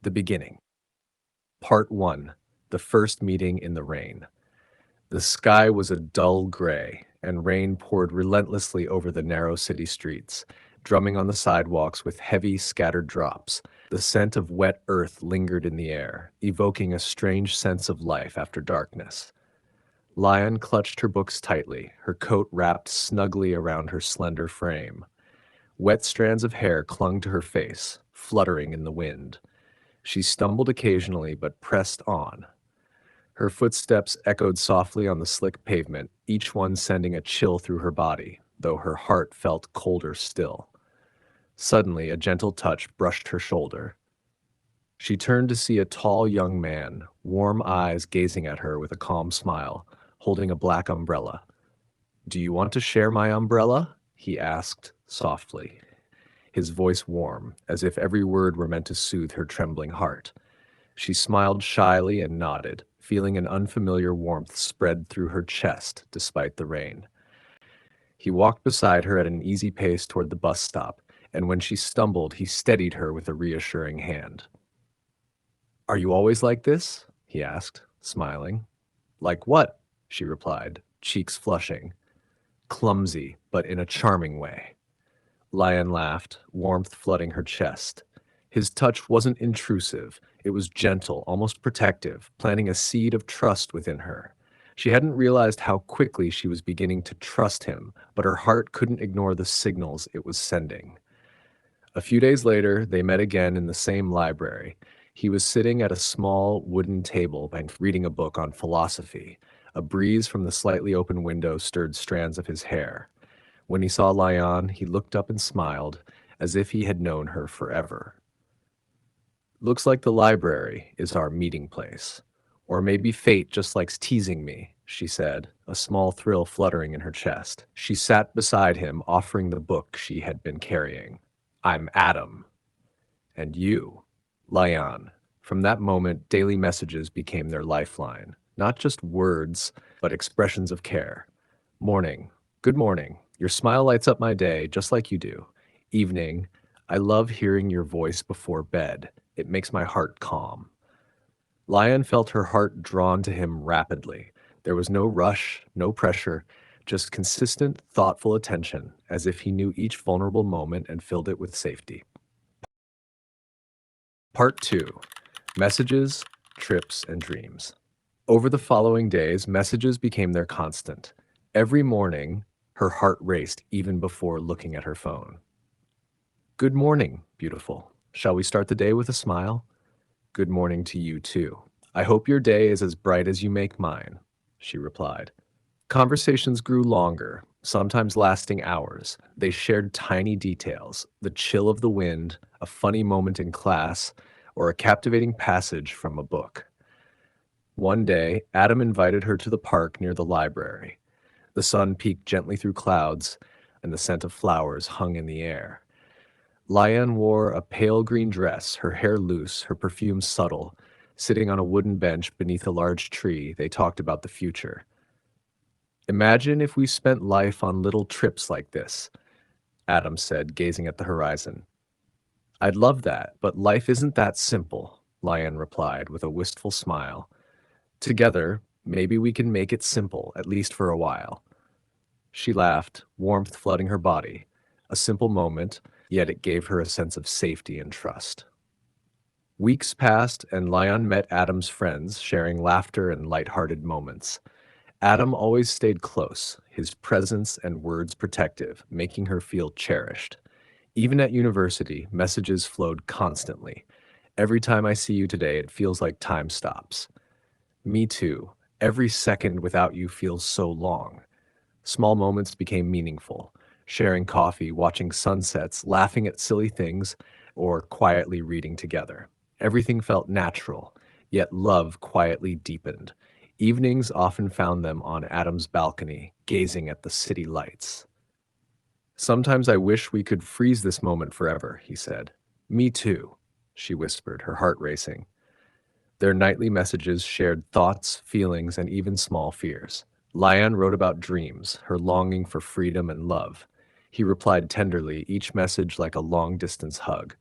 The Beginning. Part 1. The First Meeting in the Rain. The sky was a dull gray, and rain poured relentlessly over the narrow city streets, drumming on the sidewalks with heavy, scattered drops. The scent of wet earth lingered in the air, evoking a strange sense of life after darkness. Lion clutched her books tightly, her coat wrapped snugly around her slender frame. Wet strands of hair clung to her face, fluttering in the wind. She stumbled occasionally but pressed on. Her footsteps echoed softly on the slick pavement, each one sending a chill through her body, though her heart felt colder still. Suddenly, a gentle touch brushed her shoulder. She turned to see a tall young man, warm eyes gazing at her with a calm smile, holding a black umbrella. "Do you want to share my umbrella?" he asked softly, his voice warm, as if every word were meant to soothe her trembling heart. She smiled shyly and nodded, feeling an unfamiliar warmth spread through her chest despite the rain. He walked beside her at an easy pace toward the bus stop, and when she stumbled, he steadied her with a reassuring hand. "Are you always like this?" he asked, smiling. "Like what?" she replied, cheeks flushing. "Clumsy, but in a charming way." Lion laughed, warmth flooding her chest. His touch wasn't intrusive, it was gentle, almost protective, planting a seed of trust within her. She hadn't realized how quickly she was beginning to trust him, but her heart couldn't ignore the signals it was sending. A few days later, they met again in the same library. He was sitting at a small wooden table and reading a book on philosophy. A breeze from the slightly open window stirred strands of his hair. When he saw Lion, he looked up and smiled, as if he had known her forever. "Looks like the library is our meeting place. Or maybe fate just likes teasing me," she said, a small thrill fluttering in her chest. She sat beside him, offering the book she had been carrying. "I'm Adam." "And you?" "Lion." From that moment, daily messages became their lifeline. Not just words, but expressions of care. Morning. "Good morning. Your smile lights up my day, just like you do." Evening. "I love hearing your voice before bed. It makes my heart calm." Lion felt her heart drawn to him rapidly. There was no rush, no pressure, just consistent, thoughtful attention, as if he knew each vulnerable moment and filled it with safety. Part 2. Messages, Trips, and Dreams. Over the following days, messages became their constant. Every morning, her heart raced even before looking at her phone. "Good morning, beautiful. Shall we start the day with a smile?" "Good morning to you, too. I hope your day is as bright as you make mine," she replied. Conversations grew longer, sometimes lasting hours. They shared tiny details, the chill of the wind, a funny moment in class, or a captivating passage from a book. One day, Adam invited her to the park near the library. The sun peeked gently through clouds, and the scent of flowers hung in the air. Liane wore a pale green dress, her hair loose, her perfume subtle. Sitting on a wooden bench beneath a large tree, they talked about the future. "Imagine if we spent life on little trips like this," Adam said, gazing at the horizon. "I'd love that, but life isn't that simple," Liane replied with a wistful smile. "Together, maybe we can make it simple, at least for a while." She laughed, warmth flooding her body. A simple moment, yet it gave her a sense of safety and trust. Weeks passed, and Lion met Adam's friends, sharing laughter and light-hearted moments. Adam always stayed close, his presence and words protective, making her feel cherished. Even at university, messages flowed constantly. "Every time I see you today, it feels like time stops." "Me too. Every second without you feels so long." Small moments became meaningful. Sharing coffee, watching sunsets, laughing at silly things, or quietly reading together. Everything felt natural, yet love quietly deepened. Evenings often found them on Adam's balcony, gazing at the city lights. "Sometimes I wish we could freeze this moment forever," he said. "Me too," she whispered, her heart racing. Their nightly messages shared thoughts, feelings, and even small fears. Liane wrote about dreams, her longing for freedom and love. He replied tenderly, each message like a long-distance hug.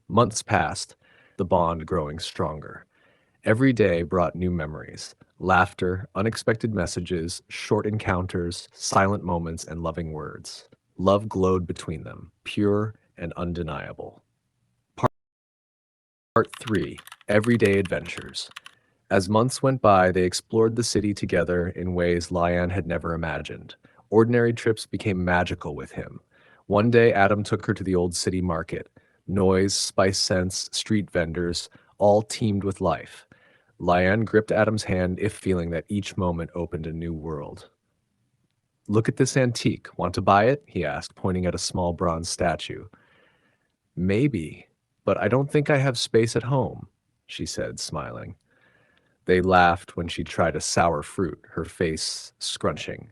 Months passed. the bond growing stronger. Every day brought new memories, laughter, unexpected messages, short encounters, silent moments, and loving words. Love glowed between them, pure and undeniable. Part 3: Everyday Adventures. As months went by, they explored the city together in ways Lyanne had never imagined. Ordinary trips became magical with him. One day, Adam took her to the old city market. Noise, spice scents, street vendors, all teemed with life. Lyanne gripped Adam's hand, if feeling that each moment opened a new world. "Look at this antique. Want to buy it?" he asked, pointing at a small bronze statue. "Maybe, but I don't think I have space at home," she said, smiling. They laughed when she tried a sour fruit, her face scrunching.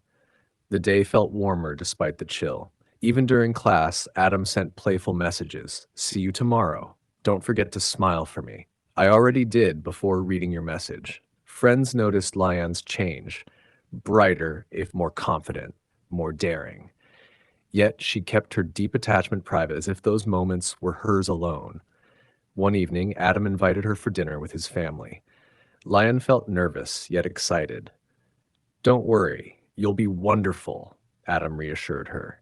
The day felt warmer despite the chill. Even during class, Adam sent playful messages. "See you tomorrow. Don't forget to smile for me." "I already did before reading your message." Friends noticed Lyanne's change, brighter if more confident, more daring. Yet she kept her deep attachment private as if those moments were hers alone. One evening, Adam invited her for dinner with his family. Lyanne felt nervous, yet excited. "Don't worry, you'll be wonderful," Adam reassured her.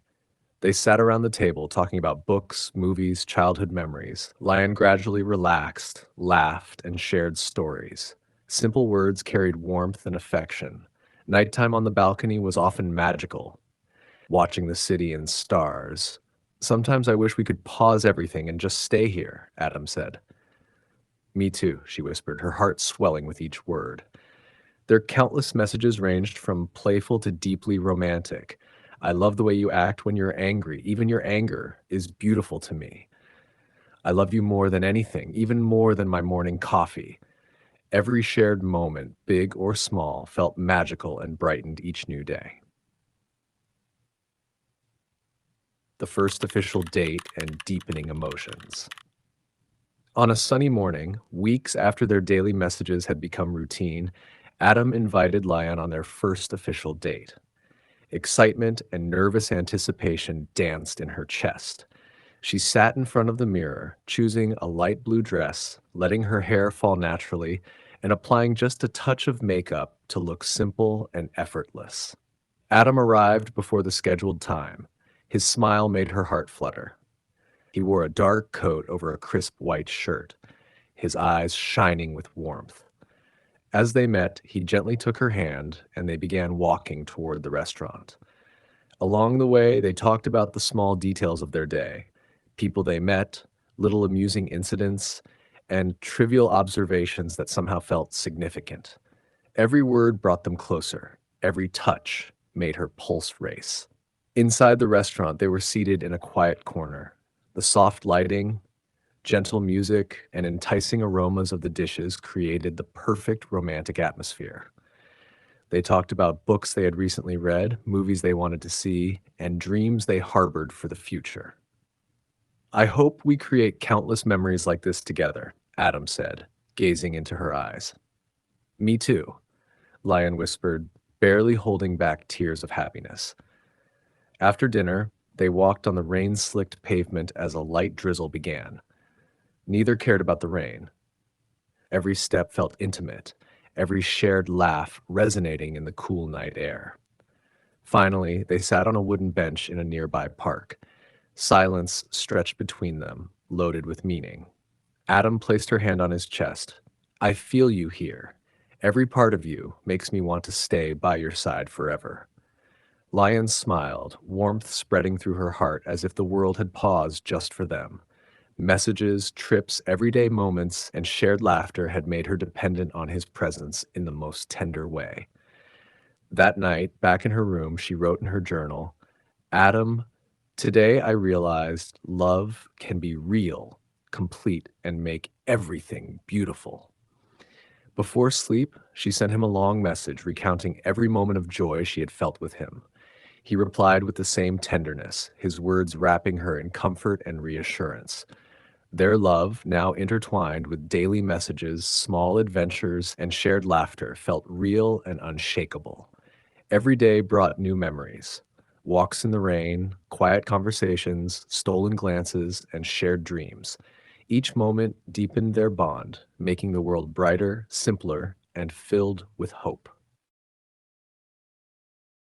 They sat around the table talking about books, movies, childhood memories. Lyanne gradually relaxed, laughed, and shared stories. Simple words carried warmth and affection. Nighttime on the balcony was often magical, watching the city and stars. "Sometimes I wish we could pause everything and just stay here," Adam said. "Me too," she whispered, her heart swelling with each word. Their countless messages ranged from playful to deeply romantic. "I love the way you act when you're angry. Even your anger is beautiful to me. I love you more than anything, even more than my morning coffee." Every shared moment, big or small, felt magical and brightened each new day. The first official date and deepening emotions. On a sunny morning, weeks after their daily messages had become routine, Adam invited Lyanne on their first official date. Excitement and nervous anticipation danced in her chest. She sat in front of the mirror, choosing a light blue dress, letting her hair fall naturally, and applying just a touch of makeup to look simple and effortless. Adam arrived before the scheduled time. His smile made her heart flutter. He wore a dark coat over a crisp white shirt, his eyes shining with warmth. As they met, he gently took her hand and they began walking toward the restaurant. Along the way, they talked about the small details of their day, people they met, little amusing incidents, and trivial observations that somehow felt significant. Every word brought them closer. Every touch made her pulse race. Inside the restaurant, they were seated in a quiet corner. The soft lighting, gentle music, and enticing aromas of the dishes created the perfect romantic atmosphere. They talked about books they had recently read, movies they wanted to see, and dreams they harbored for the future. "I hope we create countless memories like this together," Adam said, gazing into her eyes. "Me too," Lyanne whispered, barely holding back tears of happiness. After dinner, they walked on the rain-slicked pavement as a light drizzle began. Neither cared about the rain. Every step felt intimate, every shared laugh resonating in the cool night air. Finally, they sat on a wooden bench in a nearby park. Silence stretched between them, loaded with meaning. Adam placed her hand on his chest. "I feel you here. Every part of you makes me want to stay by your side forever." Lyanne smiled, warmth spreading through her heart as if the world had paused just for them. Messages, trips, everyday moments, and shared laughter had made her dependent on his presence in the most tender way. That night, back in her room, she wrote in her journal, "Adam, today I realized love can be real, complete, and make everything beautiful." Before sleep, she sent him a long message recounting every moment of joy she had felt with him. He replied with the same tenderness, his words wrapping her in comfort and reassurance. Their love, now intertwined with daily messages, small adventures, and shared laughter, felt real and unshakable. Every day brought new memories. Walks in the rain, quiet conversations, stolen glances, and shared dreams. Each moment deepened their bond, making the world brighter, simpler, and filled with hope.